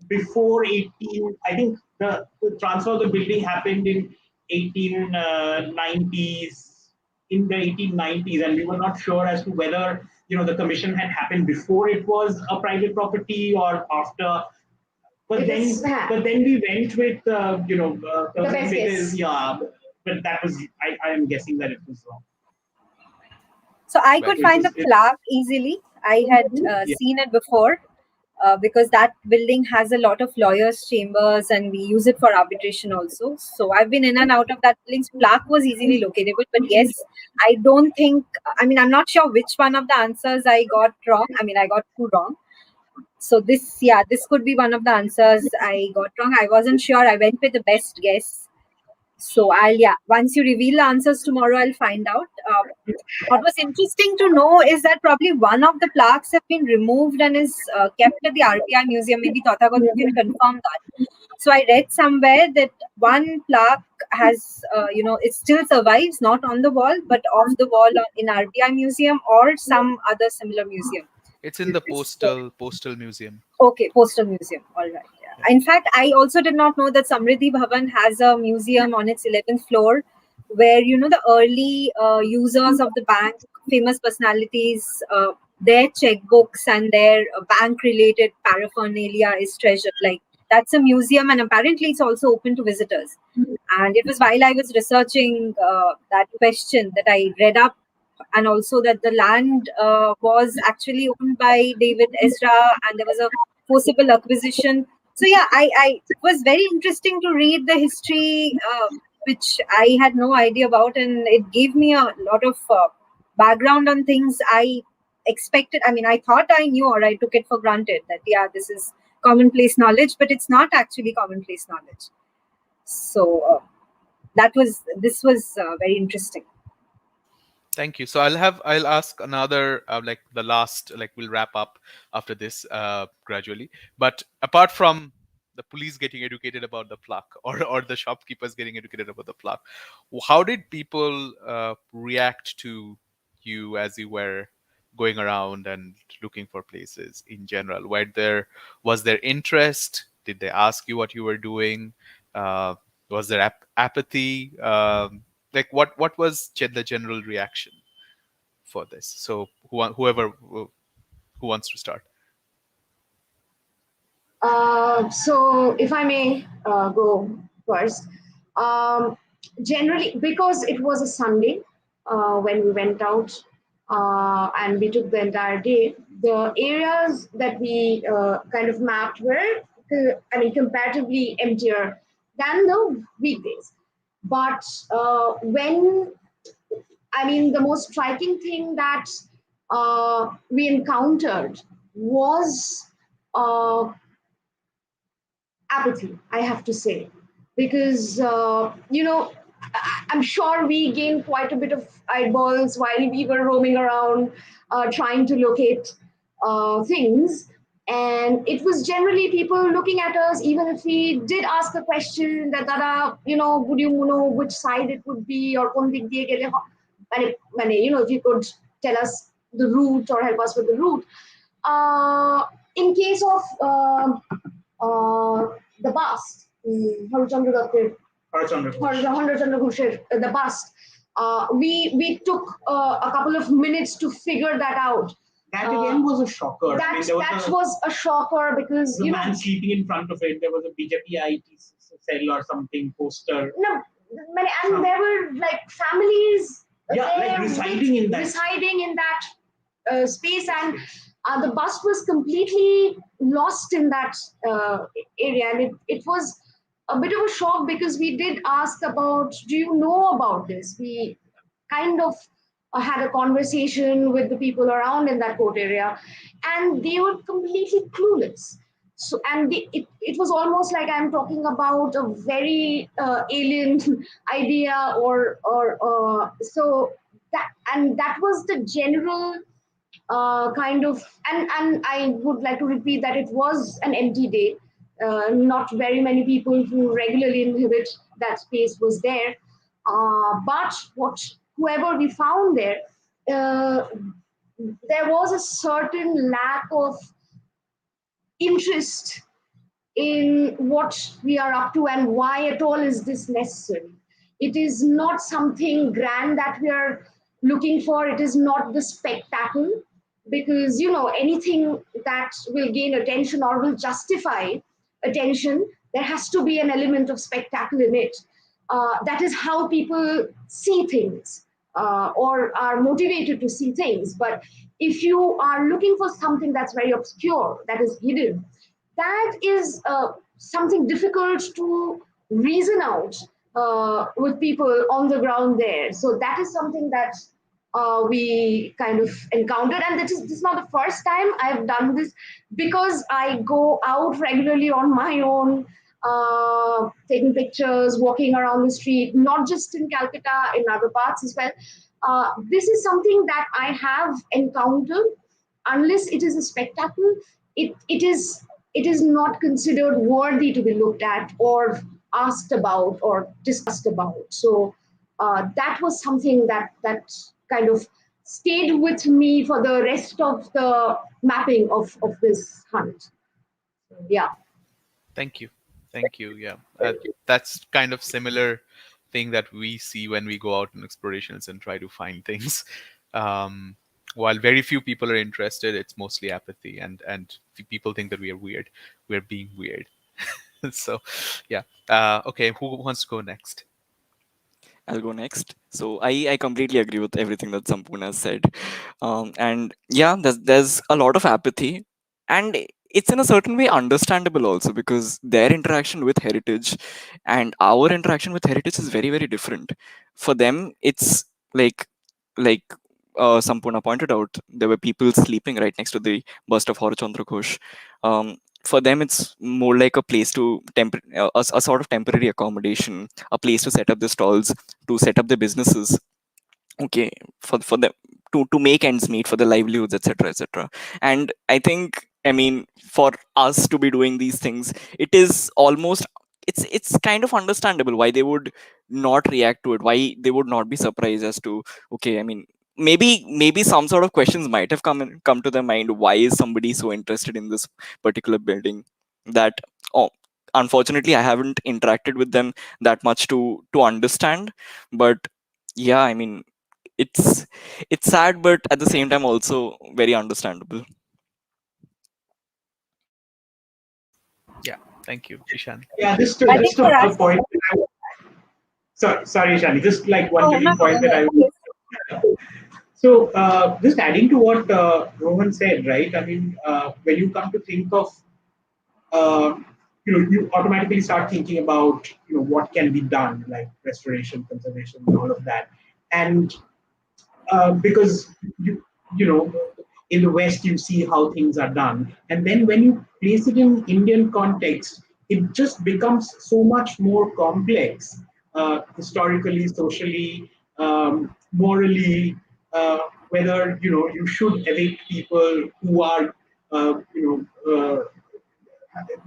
before 18. I think the transfer of the building happened in 1890s, in the 1890s, and we were not sure as to whether the commission had happened before it was a private property or after. But then we went with the best because guess. but that was I am guessing that it was wrong. So I Well, could find the plaque easily. I had Yeah. seen it before because that building has a lot of lawyers' chambers and we use it for arbitration also. So I've been in and out of that building's plaque was easily locatable. But yes, I don't think, I mean, I'm not sure which one of the answers I got wrong. I mean, I got two wrong. So this could be one of the answers I got wrong. I wasn't sure. I went with the best guess. So once you reveal the answers tomorrow, I'll find out. What was interesting to know is that probably one of the plaques have been removed and is kept at the RBI museum. Maybe Tathagata can confirm that. So I read somewhere that one plaque has, it still survives, not on the wall, but off the wall in RBI museum or some other similar museum. it's in the postal museum. Okay, Postal Museum. All right. Yeah. Yeah. In fact, I also did not know that Samriddhi Bhavan has a museum on its 11th floor where, the early users of the bank, famous personalities, their checkbooks and their bank related paraphernalia is treasured. Like, that's a museum, and apparently it's also open to visitors. And it was while I was researching that question that I read up, and also that the land was actually owned by David Ezra, and there was a forcible acquisition. So it was very interesting to read the history, which I had no idea about, and it gave me a lot of background on things I expected. I mean, I thought I knew, or I took it for granted that this is commonplace knowledge, but it's not actually commonplace knowledge. So this was very interesting. Thank you. So I'll ask another like the last, like we'll wrap up after this gradually. But apart from the police getting educated about the plaque, or the shopkeepers getting educated about the plaque, how did people react to you as you were going around and looking for places in general? Was there interest? Did they ask you what you were doing? Uh, was there apathy? Like what was the general reaction for this? So whoever who wants to start? So, if I may go first, um, generally because it was a Sunday when we went out and we took the entire day, the areas that we kind of mapped were, comparatively emptier than the weekdays. But when the most striking thing that we encountered was uh, apathy, I have to say, because I'm sure we gained quite a bit of eyeballs while we were roaming around trying to locate things. And it was generally people looking at us, even if we did ask a question that, Dada, would you know which side it would be, or kon dik diye gele ho? If you could tell us the route or help us with the route. In case of the bust, Harchandra Dattir, Harchandra Ghosh's, the bust. We took a couple of minutes to figure that out. That again was a shocker. That was a shocker because the man sleeping in front of it. There was a BJP IT cell or something poster. No, and there were like families. Like residing in that space, and the bus was completely lost in that area, and it was a bit of a shock because we did ask about, do you know about this? We kind of had a conversation with the people around in that court area, and they were completely clueless. So, and it was almost like I'm talking about a very alien idea, or so that was the general kind of, and I would like to repeat that it was an empty day. Not very many people who regularly inhabit that space was there, but whoever we found there, uh, there was a certain lack of interest in what we are up to and why at all is this necessary. It is not something grand that we are looking for. It is not the spectacle, because anything that will gain attention or will justify attention, there has to be an element of spectacle in it. That is how people see things, or are motivated to see things. But if you are looking for something that's very obscure, that is hidden, that is something difficult to reason out with people on the ground there. So that is something that we kind of encountered, and this is not the first time I've done this, because I go out regularly on my own, taking pictures, walking around the street, not just in Calcutta, in other parts as well. This is something that I have encountered. Unless it is a spectacle, it is not considered worthy to be looked at or asked about or discussed about. So that was something that kind of stayed with me for the rest of the mapping of this hunt. Yeah. Thank you. Thank you. Yeah. That's kind of similar thing that we see when we go out on explorations and try to find things. Um, while very few people are interested, it's mostly apathy, and people think that we are weird. We're being weird. So, yeah. Okay. Who wants to go next? I'll go next. So I completely agree with everything that Sampurna said. And yeah, there's a lot of apathy, and it's in a certain way understandable also, because their interaction with heritage and our interaction with heritage is very, very different. For them, it's like Sampurna pointed out, there were people sleeping right next to the bust of Horachandra Ghosh. For them, it's more like a place to a sort of temporary accommodation, a place to set up the stalls, to set up the businesses, okay, for them to make ends meet for the livelihoods, etc., etc. And I think, I mean, for us to be doing these things, it is almost, it's kind of understandable why they would not react to it, why they would not be surprised as to, okay, I mean, maybe some sort of questions might have come to their mind. Why is somebody so interested in this particular building? That, oh, unfortunately I haven't interacted with them that much to understand. But yeah, I mean, it's it's sad, but at the same time also very understandable. Yeah. Thank you, Ishan. Yeah, I think just for a us, point. Sorry, Shani. Just like one oh, no, little no, point go that ahead. I would. So, just adding to what Rohan said, right? I mean, when you come to think of, uh, you automatically start thinking about, what can be done, like restoration, conservation, and all of that. And because you know in the West you see how things are done, and then when you place it in Indian context, it just becomes so much more complex, historically, socially, morally. Whether you should evict people who are uh, you know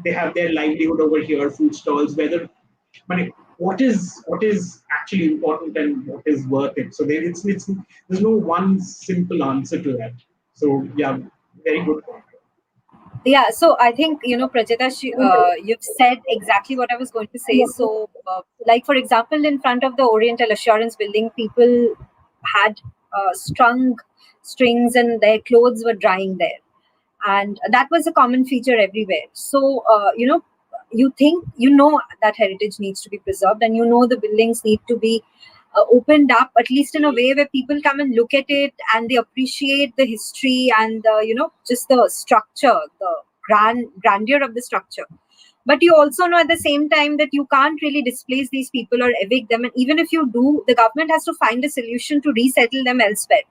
they have their livelihood over here, food stalls. Whether, I mean, what is actually important and what is worth it. So it's there's no one simple answer to that. So yeah, very good point. Yeah, so I think, Prajita, you've said exactly what I was going to say. So, like, for example, in front of the Oriental Assurance building, people had strung strings and their clothes were drying there. And that was a common feature everywhere. So, you think, that heritage needs to be preserved, and the buildings need to be opened up, at least in a way where people come and look at it and they appreciate the history and just the structure, the grandeur of the structure. But you also know at the same time that you can't really displace these people or evict them, and even if you do, the government has to find a solution to resettle them elsewhere.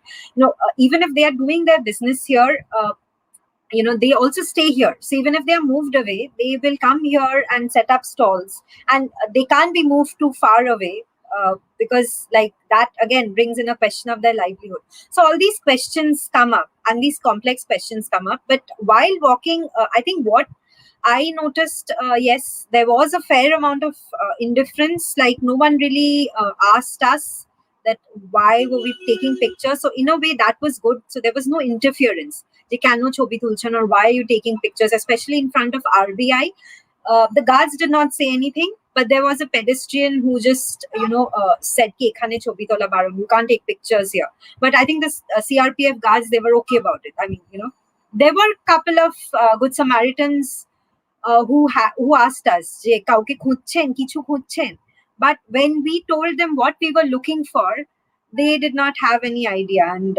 Even if they are doing their business here, they also stay here. So even if they are moved away, they will come here and set up stalls, and they can't be moved too far away, because like that again brings in a question of their livelihood. So all these questions come up, and these complex questions come up. But while walking, I think what I noticed, yes, there was a fair amount of indifference. Like no one really asked us that why were we taking pictures. So in a way, that was good. So there was no interference. They cannot chobi tulchan, or why are you taking pictures, especially in front of RBI. The guards did not say anything, but there was a pedestrian who just said ki ekhane chobi tola baron, you can't take pictures here. But I think the CRPF guards, they were okay about it. I mean, there were a couple of good Samaritans who asked us যে কাউকে খুঁজছেন কিছু খুঁজছেন, but when we told them what we were looking for, they did not have any idea. And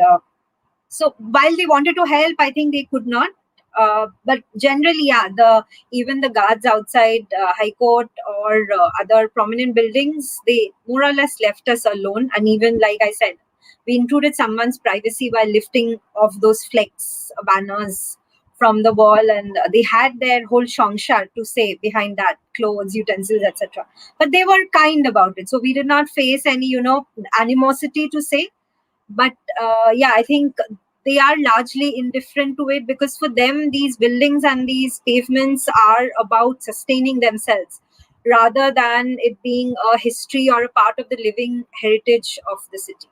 so while they wanted to help, I think they could not. But generally, yeah, the even the guards outside High Court or other prominent buildings, they more or less left us alone. And even like I said, we intruded someone's privacy by lifting off those flex banners from the wall, and they had their whole shongshar to say behind that, clothes, utensils, etc. But they were kind about it, so we did not face any, animosity to say. But yeah, I think they are largely indifferent to it, because for them these buildings and these pavements are about sustaining themselves rather than it being a history or a part of the living heritage of the city.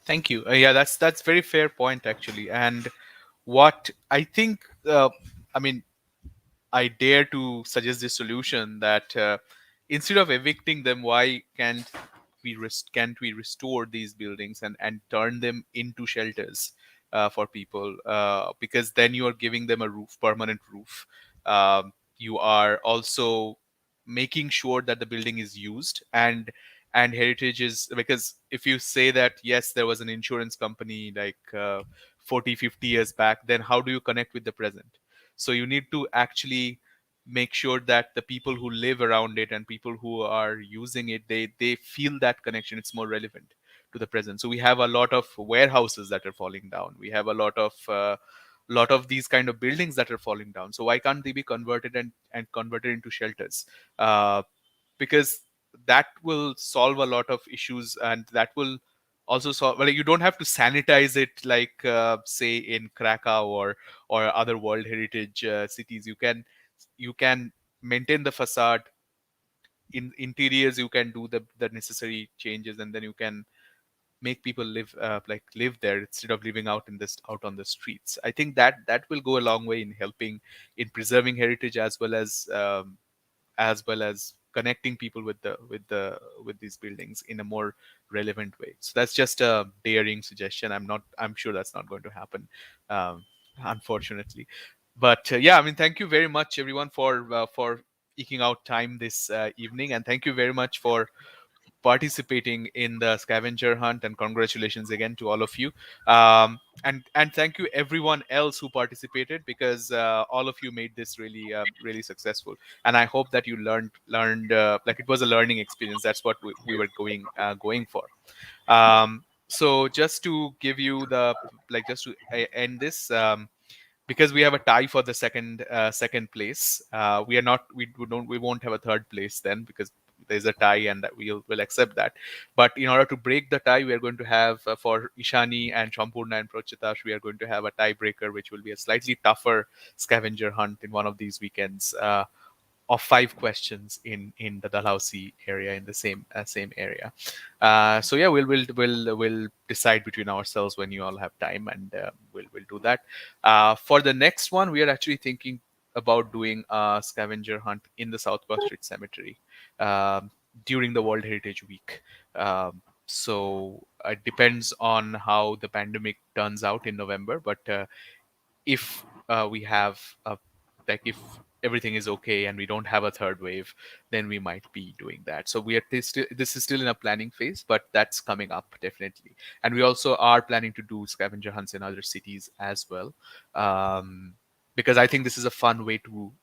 Thank you. Yeah, that's very fair point actually. And what I think, I mean, I dare to suggest this solution that instead of evicting them, why can't we restore these buildings and turn them into shelters for people? Because then you are giving them a roof, permanent roof. You are also making sure that the building is used, and heritage is, because if you say that yes, there was an insurance company like 40 50 years back, then how do you connect with the present? So you need to actually make sure that the people who live around it and people who are using it, they feel that connection. It's more relevant to the present. So we have a lot of warehouses that are falling down. We have a lot of these kind of buildings that are falling down. So why can't they be converted and converted into shelters? Because that will solve a lot of issues, and that will also solve, well, you don't have to sanitize it like say in Krakow or other world heritage cities. You can maintain the facade. In interiors you can do the necessary changes, and then you can make people live there instead of living out on the streets. I think that will go a long way in helping in preserving heritage, as well as connecting people with these buildings in a more relevant way. So that's just a daring suggestion. I'm sure that's not going to happen, um, unfortunately. But yeah, I mean, thank you very much everyone for eking out time this evening, and thank you very much for participating in the scavenger hunt, and congratulations again to all of you. And thank you everyone else who participated, because all of you made this really successful, and I hope that you learned like it was a learning experience. That's what we were going for. So just to give you the, like, just to end this, because we have a tie for the second place. We are not we won't have a third place then, because there's a tie, and that we'll accept that. But in order to break the tie, we are going to have for Ishani and Shampurna and Prochitash, we are going to have a tiebreaker, which will be a slightly tougher scavenger hunt in one of these weekends. Of 5 questions in the Dalhousie area, in the same area. So yeah, we'll decide between ourselves when you all have time, and we'll do that. For the next one, we are actually thinking about doing a scavenger hunt in the South Park Street Cemetery during the World Heritage Week. So it depends on how the pandemic turns out in November, but if we have a, like, if everything is okay and we don't have a third wave, then we might be doing that. So this is still in a planning phase, but that's coming up definitely. And we also are planning to do scavenger hunts in other cities as well, because I think this is a fun way to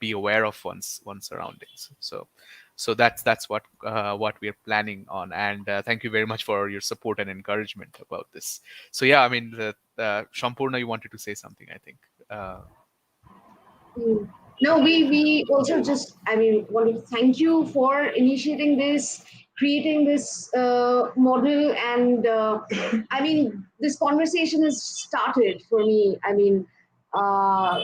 be aware of one's surroundings. So that's what we are planning on. And thank you very much for your support and encouragement about this. So yeah, I mean, Shampurna, you wanted to say something, I think. Mm. No, we also just, I mean, want to thank you for initiating this, creating this model, and I mean, this conversation has started for me. I mean, uh,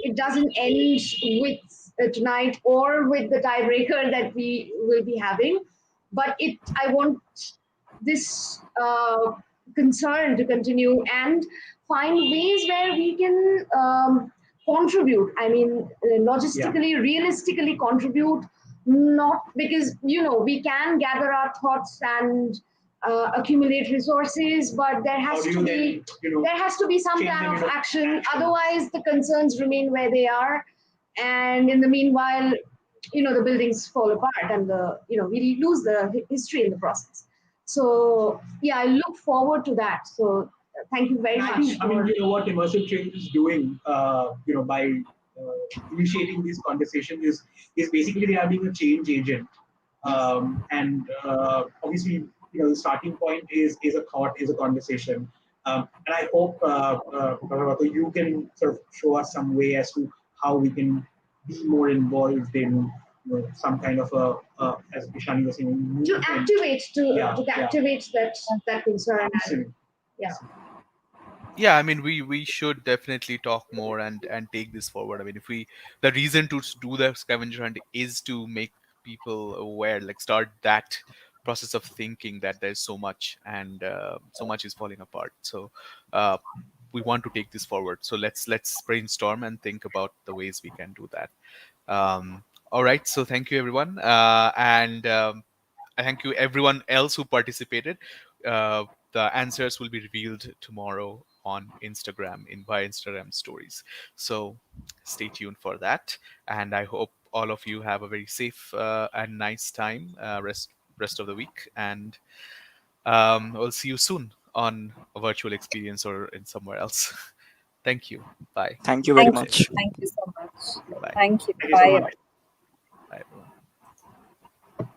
it doesn't end with tonight or with the tiebreaker that we will be having, but I want this concern to continue and find ways where we can contribute. I mean, Yeah. logistically, realistically contribute, not because, we can gather our thoughts and accumulate resources, but there has to be some plan of action. Otherwise, the concerns remain where they are, and in the meanwhile, the buildings fall apart, and we lose the history in the process. So yeah, I look forward to that. So thank you very much. What Immersive Change is doing, by initiating this conversation is basically they are being a change agent. And obviously, the starting point is a thought, is a conversation. And I hope, Bhagavato, you can sort of show us some way as to how we can be more involved in some kind of as Ishani was saying, to activate that concern. Absolutely. Yeah. Yeah, I mean, we should definitely talk more and take this forward. I mean, if we the reason to do the scavenger hunt is to make people aware, like start that process of thinking that there's so much and so much is falling apart. So uh, we want to take this forward. So let's brainstorm and think about the ways we can do that. All right. So thank you, everyone, and I thank you everyone else who participated. The answers will be revealed tomorrow on Instagram in via Instagram stories. So stay tuned for that, and I hope all of you have a very safe and nice time rest of the week, and we'll see you soon on a virtual experience or in somewhere else. Thank you. Bye. Thank you very Thank you. much. Thank you so much. Bye. Thank you. Thank you so Bye. much. Bye, everyone.